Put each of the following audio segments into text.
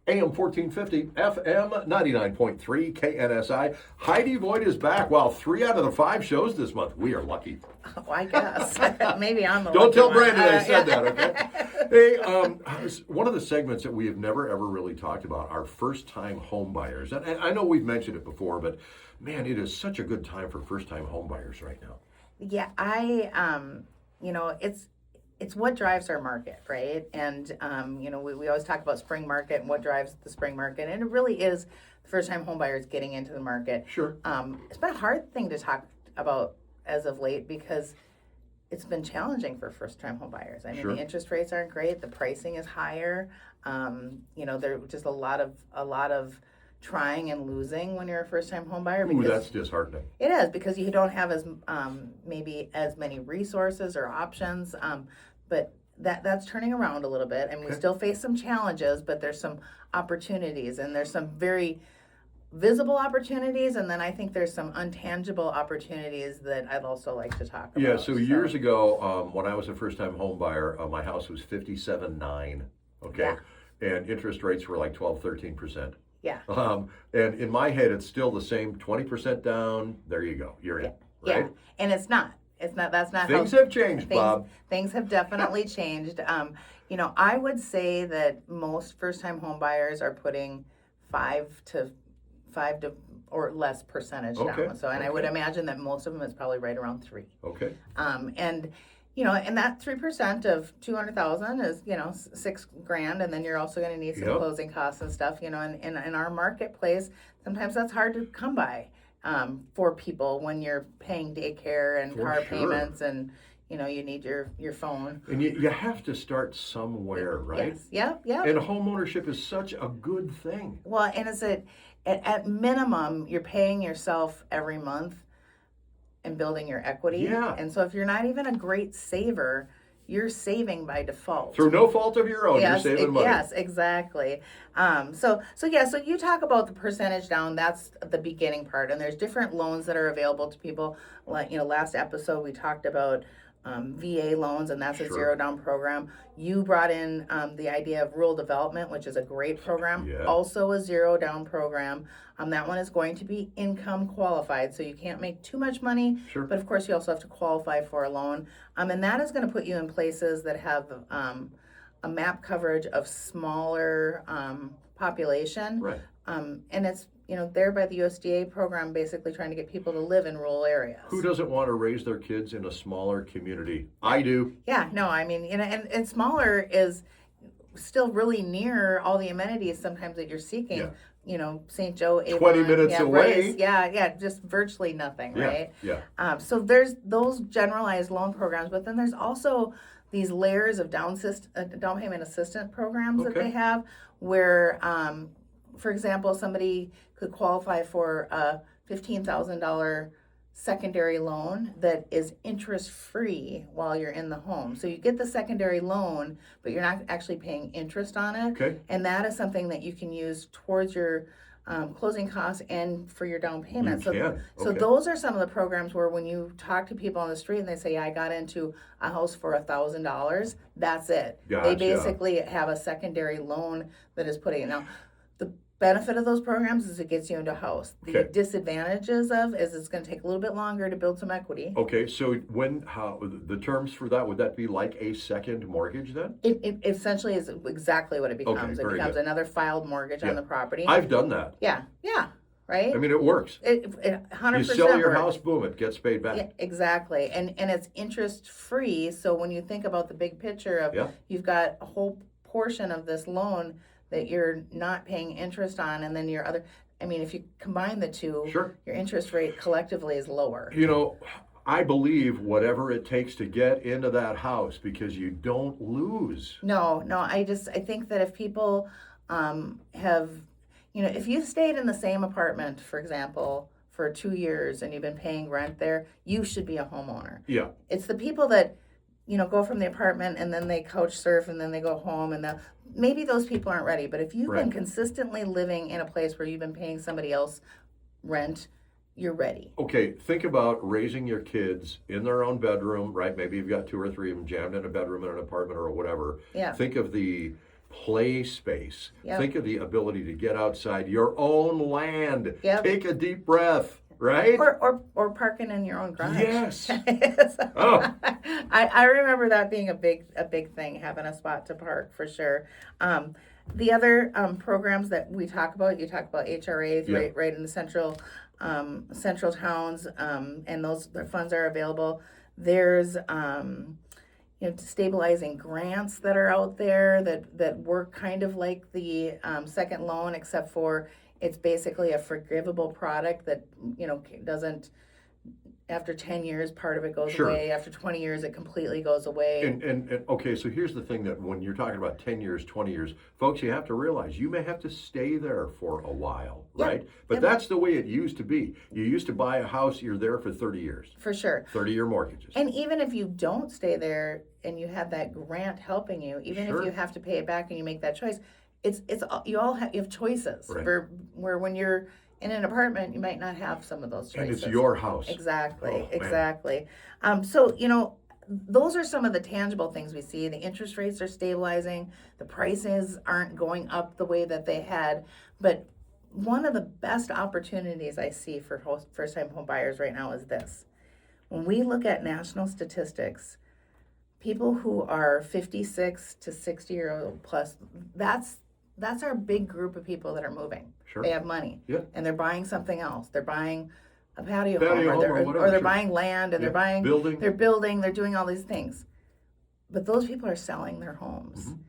AM 1450, FM 99.3, KNSI. Heidi Voigt is back. Wow, 3 out of the 5 shows this month. We are lucky. Oh, I guess. Maybe I'm the Don't tell lucky one. Brandon I said that, okay? Hey, one of the segments that we have never, ever really talked about are first-time home buyers. And I know we've mentioned it before, but man, it is such a good time for first-time home buyers right now. Yeah, it's what drives our market, right? And, we always talk about spring market and what drives the spring market. And it really is the first-time home buyers getting into the market. Sure. It's been a hard thing to talk about as of late because it's been challenging for first-time home buyers. I mean, Sure. The interest rates aren't great. The pricing is higher. There's just a lot of trying and losing when you're a first-time home buyer. Ooh, that's disheartening. It is, because you don't have maybe as many resources or options. But that's turning around a little bit, and we still face some challenges, but there's some opportunities, and there's some very visible opportunities, and then I think there's some untangible opportunities that I'd also like to talk about. Yeah, so years ago, when I was a first-time home buyer, my house was 57.9, okay? Yeah. And interest rates were like 12, 13%. Yeah. And in my head, it's still the same, 20% down, there you go, you're in, right? Yeah, and it's not. That's not Things how have changed, Bob. Things have definitely changed. I would say that most first-time home buyers are putting 5 to or less percentage down. So, and I would imagine that most of them is probably right around 3. Okay. And that 3% of 200,000 is $6,000, and then you're also going to need some closing costs and stuff. And in our marketplace, sometimes that's hard to come by. For people when you're paying daycare and car payments, and you need your phone. And you have to start somewhere, right? Yes. Yep. And home ownership is such a good thing. Well, and at minimum, you're paying yourself every month and building your equity. Yeah. And so if you're not even a great saver, you're saving by default. Through no fault of your own, you're saving money. Yes, exactly. So you talk about the percentage down, that's the beginning part, and there's different loans that are available to people. Like, last episode we talked about VA loans, and that's a zero down program. You brought in the idea of rural development, which is a great program, also a zero down program. That one is going to be income qualified, so you can't make too much money, but of course you also have to qualify for a loan. And that is going to put you in places that have a map coverage of smaller population. Right. And it's there by the USDA program, basically trying to get people to live in rural areas. Who doesn't want to raise their kids in a smaller community? I do. Yeah, no, I mean, and smaller is still really near all the amenities sometimes that you're seeking. Yeah. St. Joe, Avon, 20 minutes away. Rice, just virtually nothing, right? Yeah. So there's those generalized loan programs, but then there's also these layers of down payment assistance programs that they have, where, for example, somebody could qualify for a $15,000 secondary loan that is interest-free while you're in the home. So you get the secondary loan, but you're not actually paying interest on it. Okay. And that is something that you can use towards your closing costs and for your down payment. So those are some of the programs where when you talk to people on the street and they say, I got into a house for $1,000, that's it. Gotcha. They basically have a secondary loan that is putting it. Now, the benefit of those programs is it gets you into a house. The disadvantages is it's going to take a little bit longer to build some equity. Okay, so how the terms for that, would that be like a second mortgage then? It essentially is exactly what it becomes. Okay, it becomes another filed mortgage on the property. I've done that. Yeah, right? I mean, it works. It 100% You sell your works. house, boom, it gets paid back. Yeah, exactly. And it's interest free. So when you think about the big picture of you've got a whole portion of this loan that you're not paying interest on, and then your other, if you combine the two, your interest rate collectively is lower. I believe whatever it takes to get into that house, because you don't lose. No, I think that if people have, if you've stayed in the same apartment, for example, for 2 years and you've been paying rent there, you should be a homeowner. Yeah. It's the people that, go from the apartment and then they couch surf and then they go home, and maybe those people aren't ready. But if you've been consistently living in a place where you've been paying somebody else rent, you're ready. Okay, think about raising your kids in their own bedroom, right? Maybe you've got 2 or 3 of them jammed in a bedroom in an apartment or whatever. Yeah. Think of the play space. Yep. Think of the ability to get outside your own land. Yep. Take a deep breath, right? Or parking in your own garage. Yes. Oh. I remember that being a big thing, having a spot to park for sure. The other programs that we talk about, you talk about HRAs, Yeah. right in the central towns, and the funds are available. There's stabilizing grants that are out there that work kind of like the second loan, except for it's basically a forgivable product that doesn't. After 10 years, part of it goes Sure. away. After 20 years, it completely goes away. And okay, so here's the thing, that when you're talking about 10 years, 20 years, folks, you have to realize you may have to stay there for a while, right? Yep. But Yep. that's the way it used to be. You used to buy a house, you're there for 30 years. For sure. 30-year mortgages. And even if you don't stay there and you have that grant helping you, even Sure. if you have to pay it back and you make that choice, you have choices. Right. Where when you're in an apartment, you might not have some of those choices. And it's your house. Exactly, Oh, man. exactly. So, those are some of the tangible things we see. The interest rates are stabilizing. The prices aren't going up the way that they had. But one of the best opportunities I see for first-time home buyers right now is this. When we look at national statistics, people who are 56 to 60-year-old plus, that's our big group of people that are moving. Sure. They have money. Yeah. And they're buying something else. They're buying a patio Patio home, home or whatever, they're sure. buying land, and Yeah. they're building, they're doing all these things. But those people are selling their homes. Mm-hmm.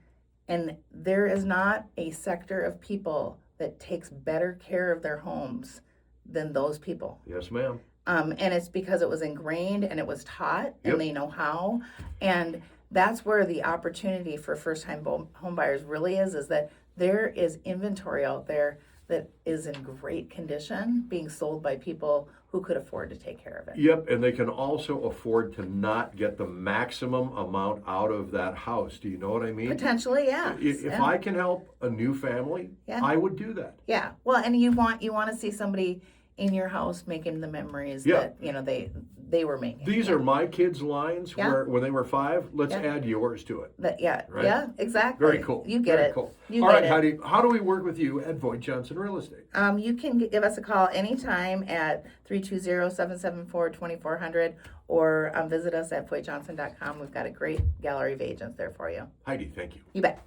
And there is not a sector of people that takes better care of their homes than those people. Yes, ma'am. And it's because it was ingrained and it was taught, and Yep. they know how. And that's where the opportunity for first-time home buyers really is that there is inventory out there that is in great condition being sold by people who could afford to take care of it. Yep, and they can also afford to not get the maximum amount out of that house. Do you know what I mean? Potentially, yeah. If Yeah. I can help a new family, Yeah. I would do that. Yeah. Well, and you want to see somebody in your house making the memories Yeah. that they were making. These are my kids' lines Yeah. where when they were 5. Let's Yeah. add yours to it. Right? Exactly. Very cool. You get Very it. Cool. You All get right, it. Heidi, how do we work with you at VoigtJohnson Real Estate? You can give us a call anytime at 320-774-2400 or visit us at VoigtJohnson.com. We've got a great gallery of agents there for you. Heidi, thank you. You bet.